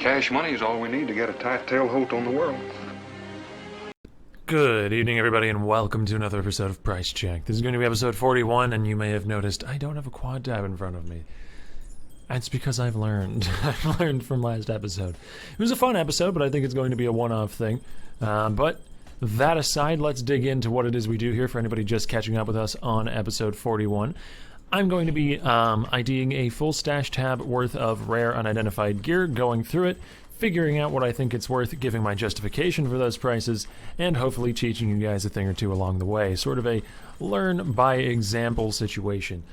Cash money is all we need to get a tight-tailed holt on the world. Good evening, everybody, and welcome to another episode of Price Check. This is going to be episode 41, and you may have noticed I don't have a quad tab in front of me. That's because I've learned. I've learned from last episode. It was a fun episode, but I think it's going to be a one-off thing. But that aside, let's dig into what it is we do here for anybody just catching up with us on episode 41. I'm going to be IDing a full stash tab worth of rare unidentified gear, going through it, figuring out what I think it's worth, giving my justification for those prices, and hopefully teaching you guys a thing or two along the way. Sort of a learn by example situation.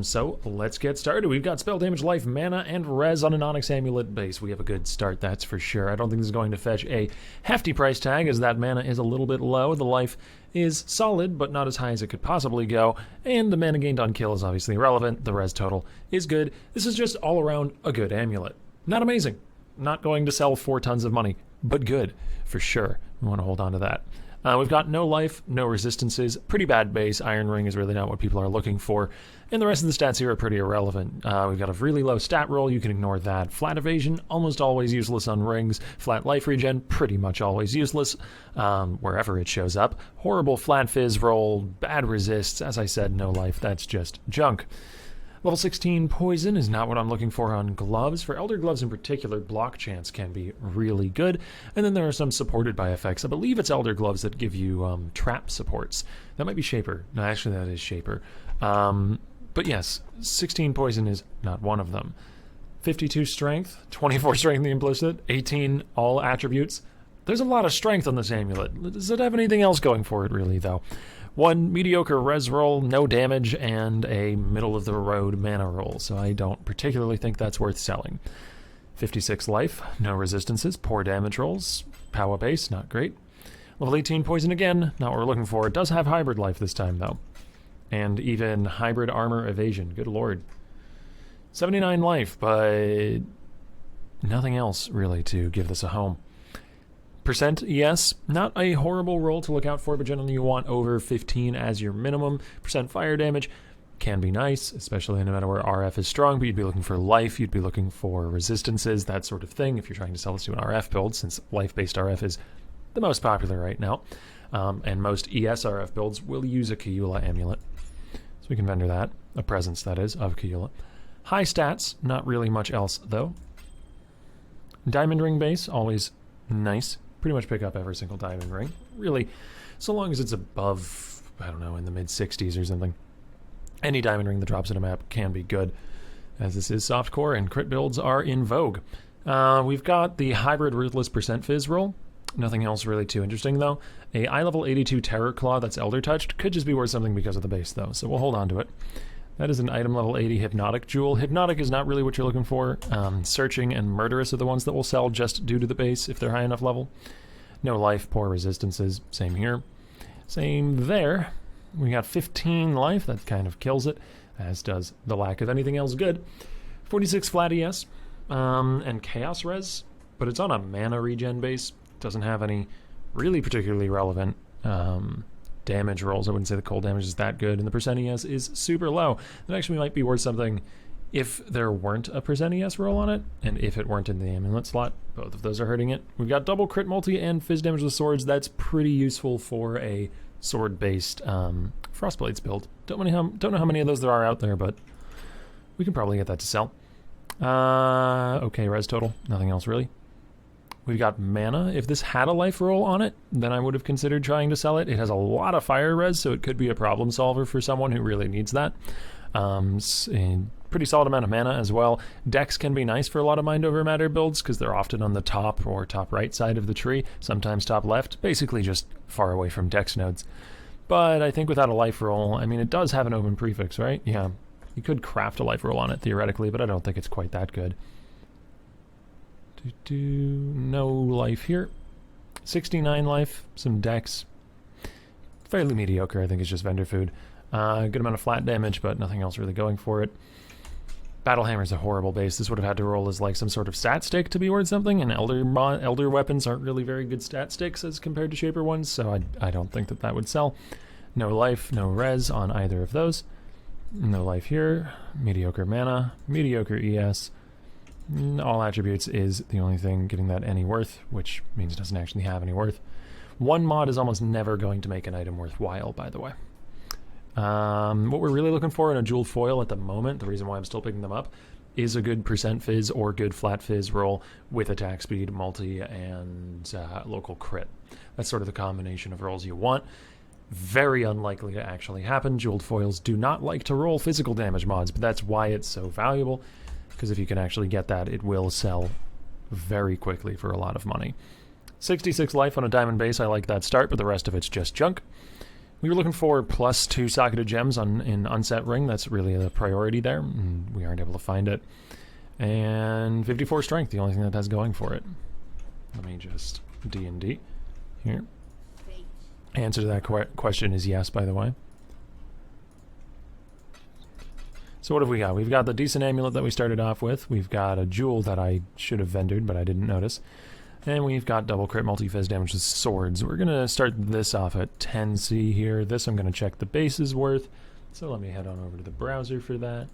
So let's get started. We've got spell damage, life, mana, and res on an Onyx Amulet base. We have a good start, that's for sure. I don't think this is going to fetch a hefty price tag, as that mana is a little bit low. The life is solid, but not as high as it could possibly go, and the mana gained on kill is obviously irrelevant. The res total is good. This is just all around a good amulet. Not amazing. Not going to sell 4 tons of money, but good, for sure. We want to hold on to that. We've got no life, no resistances, pretty bad base. Iron Ring is really not what people are looking for, and the rest of the stats here are pretty irrelevant. We've got a really low stat roll, you can ignore that. Flat evasion, almost always useless on rings. Flat life regen, pretty much always useless, wherever it shows up. Horrible flat fizz roll, bad resists, as I said, no life, that's just junk. Level 16 poison is not what I'm looking for on gloves. For Elder Gloves in particular, block chance can be really good. And then there are some supported by effects. I believe it's Elder Gloves that give you trap supports. That might be Shaper. No, actually that is Shaper. But yes, 16 poison is not one of them. 52 strength, 24 strength in the implicit, 18 all attributes. There's a lot of strength on this amulet. Does it have anything else going for it really though? 1 mediocre res roll, no damage, and a middle-of-the-road mana roll, so I don't particularly think that's worth selling. 56 life, no resistances, poor damage rolls, power base, not great. Level 18 poison again, not what we're looking for. It does have hybrid life this time, though. And even hybrid armor evasion, good lord. 79 life, but nothing else, really, to give this a home. Percent, yes, not a horrible roll to look out for, but generally you want over 15 as your minimum. Percent fire damage can be nice, especially no matter where RF is strong, but you'd be looking for life, you'd be looking for resistances, that sort of thing, if you're trying to sell this to an RF build, since life-based RF is the most popular right now. And most ES RF builds will use a Kayula amulet. So we can vendor that, a presence, that is, of Kayula. High stats, not really much else, though. Diamond ring base, always nice. Pretty much pick up every single diamond ring. Really, so long as it's above, I don't know, in the mid-60s or something. Any diamond ring that drops in a map can be good, as this is softcore and crit builds are in vogue. We've got the hybrid ruthless percent fizz roll. Nothing else really too interesting, though. A eye level 82 terror claw that's elder touched could just be worth something because of the base, though, so we'll hold on to it. That is an item level 80 Hypnotic Jewel. Hypnotic is not really what you're looking for. Searching and Murderous are the ones that will sell just due to the base if they're high enough level. No life, poor resistances. Same here. Same there. We got 15 life. That kind of kills it, as does the lack of anything else good. 46 flat ES and Chaos Res, but it's on a mana regen base. Doesn't have any really particularly relevant damage rolls. I wouldn't say the cold damage is that good, and the percent ES is super low. That actually might be worth something if there weren't a percent ES roll on it, and if it weren't in the amulet slot. Both of those are hurting it. We've got double crit multi and fizz damage with swords. That's pretty useful for a sword-based Frostblades build. Don't know how many of those there are out there, but we can probably get that to sell. Okay, res total. Nothing else really. We've got mana. If this had a life roll on it, then I would have considered trying to sell it. It has a lot of fire res, so it could be a problem solver for someone who really needs that. Pretty solid amount of mana as well. Dex can be nice for a lot of Mind Over Matter builds because they're often on the top or top right side of the tree, sometimes top left, basically just far away from Dex nodes. But I think without a life roll, I mean, it does have an open prefix, right? Yeah, you could craft a life roll on it theoretically, but I don't think it's quite that good. No life here. 69 life, some Dex. Fairly mediocre, I think it's just vendor food. Good amount of flat damage, but nothing else really going for it. Battle Hammer's a horrible base. This would have had to roll as like some sort of stat stick to be worth something, and elder weapons aren't really very good stat sticks as compared to Shaper ones, so I don't think that that would sell. No life, no res on either of those. No life here. Mediocre mana, mediocre ES. All attributes is the only thing getting that any worth, which means it doesn't actually have any worth. One mod is almost never going to make an item worthwhile, by the way. What we're really looking for in a jeweled foil at the moment, the reason why I'm still picking them up, is a good percent fizz or good flat fizz roll with attack speed, multi, and local crit. That's sort of the combination of rolls you want. Very unlikely to actually happen. Jeweled foils do not like to roll physical damage mods, but that's why it's so valuable, because if you can actually get that, it will sell very quickly for a lot of money. 66 life on a diamond base, I like that start, but the rest of it's just junk. We were looking for +2 socketed gems in Unset Ring. That's really the priority there, and we aren't able to find it. And 54 strength, the only thing that has going for it. Let me just D&D here. Answer to that question is yes, by the way. So what have we got? We've got the decent amulet that we started off with. We've got a jewel that I should have vendored, but I didn't notice. And we've got double crit multi-fizz damage with swords. We're going to start this off at 10C here. This I'm going to check the base's worth. So let me head on over to the browser for that.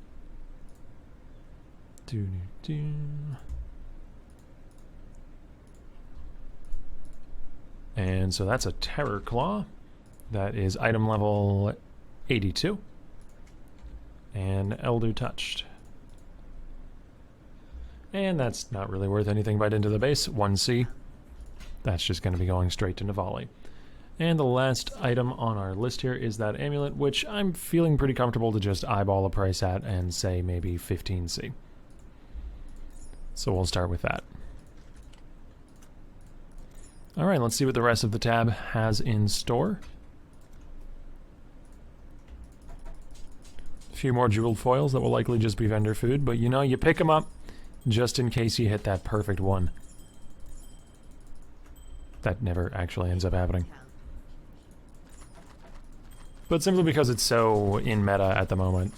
And so that's a Terror Claw. That is item level 82. And Elder Touched. And that's not really worth anything right into the base. 1C. That's just going to be going straight to Navali. And the last item on our list here is that amulet, which I'm feeling pretty comfortable to just eyeball a price at and say maybe 15C. So we'll start with that. Alright, let's see what the rest of the tab has in store. A few more jeweled foils that will likely just be vendor food, but you know, you pick them up just in case you hit that perfect one. That never actually ends up happening. But simply because it's so in meta at the moment,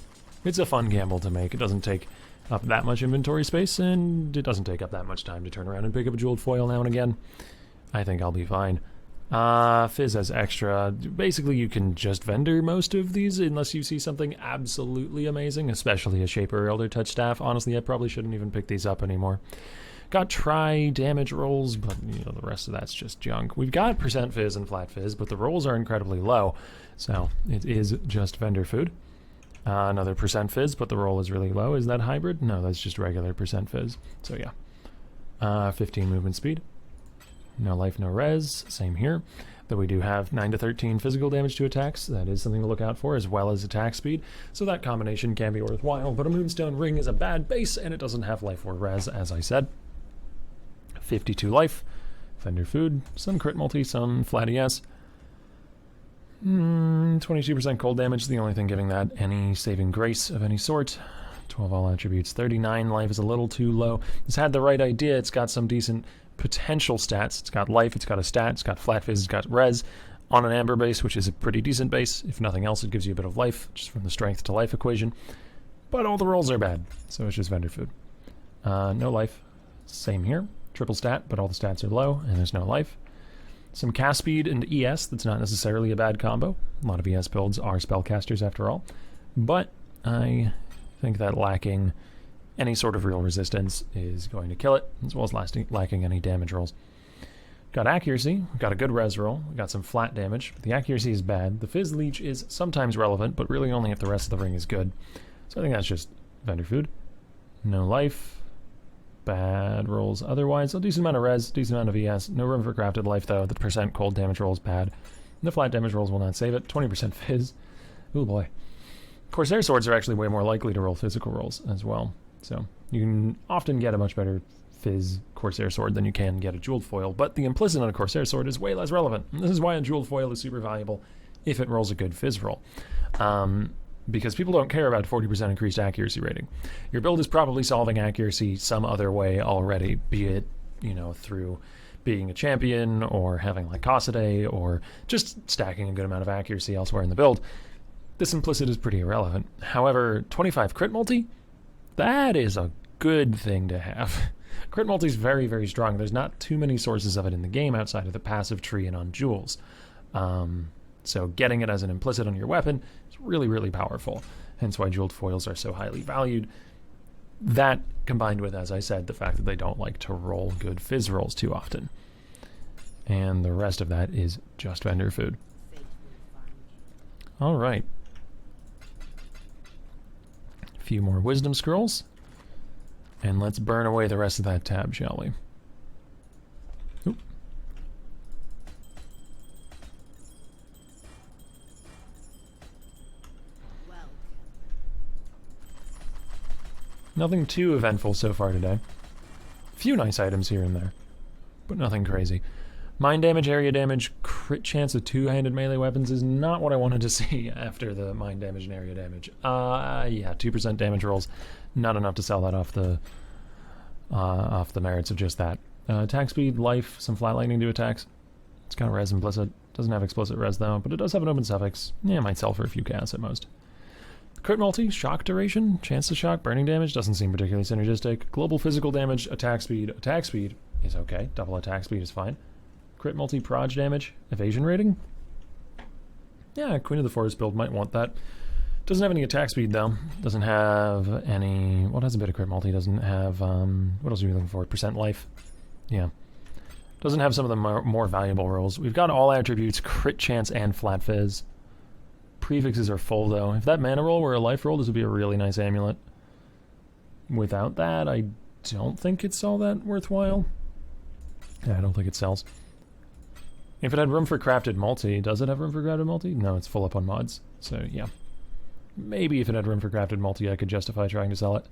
it's a fun gamble to make. It doesn't take up that much inventory space, and it doesn't take up that much time to turn around and pick up a jeweled foil now and again. I think I'll be fine. Fizz as extra. Basically, you can just vendor most of these unless you see something absolutely amazing, especially a Shaper or Elder Touch Staff. Honestly, I probably shouldn't even pick these up anymore. Got try damage rolls, but you know, the rest of that's just junk. We've got percent fizz and flat fizz, but the rolls are incredibly low, so it is just vendor food. Another percent fizz, but the roll is really low. Is that hybrid? No, that's just regular percent fizz. So yeah. 15 movement speed. No life, no res. Same here. Though we do have 9 to 13 physical damage to attacks. That is something to look out for, as well as attack speed. So that combination can be worthwhile. But a Moonstone Ring is a bad base, and it doesn't have life or res, as I said. 52 life. Vendor food. Some crit multi, some flat ES. 22% cold damage is the only thing giving that any saving grace of any sort. 12 all attributes. 39 life is a little too low. It's had the right idea. It's got some decent potential stats. It's got life, it's got a stat, it's got flat fizz, it's got res on an amber base, which is a pretty decent base. If nothing else, it gives you a bit of life, just from the strength to life equation. But all the rolls are bad, so it's just vendor food. No life. Same here. Triple stat, but all the stats are low, and there's no life. Some cast speed and ES, that's not necessarily a bad combo. A lot of ES builds are spellcasters after all. But I think that lacking any sort of real resistance is going to kill it, as well as lacking any damage rolls. Got accuracy, got a good res roll, got some flat damage. The accuracy is bad. The fizz leech is sometimes relevant, but really only if the rest of the ring is good. So I think that's just vendor food. No life. Bad rolls otherwise. A decent amount of res, decent amount of ES. No room for crafted life though. The percent cold damage roll is bad. The flat damage rolls will not save it. 20% fizz. Oh boy. Corsair swords are actually way more likely to roll physical rolls as well. So you can often get a much better fizz Corsair sword than you can get a jeweled foil, but the implicit on a Corsair sword is way less relevant. And this is why a jeweled foil is super valuable if it rolls a good fizz roll. Because people don't care about 40% increased accuracy rating. Your build is probably solving accuracy some other way already, be it, you know, through being a champion or having Lycosidae or just stacking a good amount of accuracy elsewhere in the build. This implicit is pretty irrelevant. However, 25 crit multi, that is a good thing to have. Crit multi is very, very strong. There's not too many sources of it in the game outside of the passive tree and on jewels. So getting it as an implicit on your weapon is really, really powerful. Hence why jeweled foils are so highly valued. That combined with, as I said, the fact that they don't like to roll good fizz rolls too often. And the rest of that is just vendor food. All right. A few more wisdom scrolls. And let's burn away the rest of that tab, shall we? Oop. Nothing too eventful so far today. A few nice items here and there, but nothing crazy. Mind damage, area damage, crit chance of two-handed melee weapons is not what I wanted to see after the mind damage and area damage. Yeah, 2% damage rolls, not enough to sell that off the merits of just that. Attack speed, life, some flat lightning to attacks. It's got res implicit. Doesn't have explicit res though, but it does have an open suffix. Yeah, it might sell for a few chaos at most. Crit multi, shock duration, chance to shock, burning damage, doesn't seem particularly synergistic. Global physical damage, attack speed is okay. Double attack speed is fine. Crit multi, proj damage, evasion rating. Yeah, Queen of the Forest build might want that. Doesn't have any attack speed though. Doesn't have any, well, it has a bit of crit multi, doesn't have, what else are we looking for? Percent life. Yeah. Doesn't have some of the more valuable rolls. We've got all attributes, crit chance and flat fizz. Prefixes are full though. If that mana roll were a life roll, this would be a really nice amulet. Without that, I don't think it's all that worthwhile. Yeah, I don't think it sells. If it had room for crafted multi, does it have room for crafted multi? No, it's full up on mods. So yeah. Maybe if it had room for crafted multi, I could justify trying to sell it.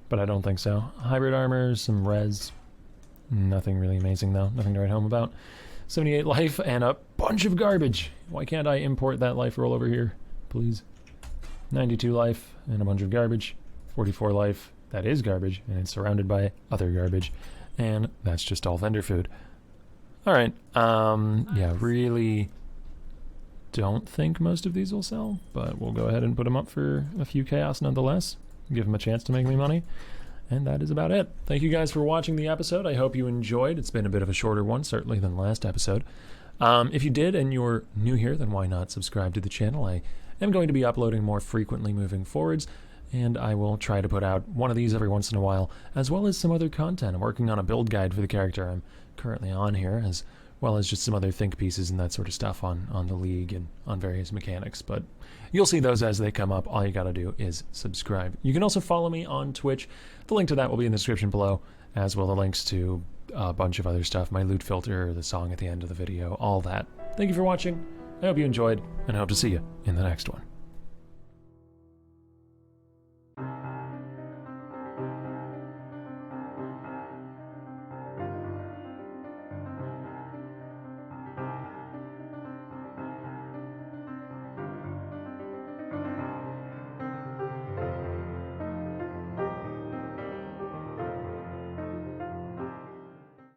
But I don't think so. Hybrid armor, some res. Nothing really amazing though. Nothing to write home about. 78 life and a bunch of garbage. Why can't I import that life roll over here, please? 92 life and a bunch of garbage. 44 life. That is garbage, and it's surrounded by other garbage. And that's just all vendor food. Alright, yeah, really don't think most of these will sell, but we'll go ahead and put them up for a few chaos nonetheless. Give them a chance to make me money. And that is about it. Thank you guys for watching the episode. I hope you enjoyed. It's been a bit of a shorter one, certainly than last episode. If you did and you're new here, then why not subscribe to the channel? I am going to be uploading more frequently moving forwards, and I will try to put out one of these every once in a while, as well as some other content. I'm working on a build guide for the character I'm currently on here, as well as just some other think pieces and that sort of stuff on the League and on various mechanics. But you'll see those as they come up. All you gotta do is subscribe. You can also follow me on Twitch. The link to that will be in the description below, as well as the links to a bunch of other stuff, my loot filter, the song at the end of the video, all that. Thank you for watching. I hope you enjoyed, and I hope to see you in the next one.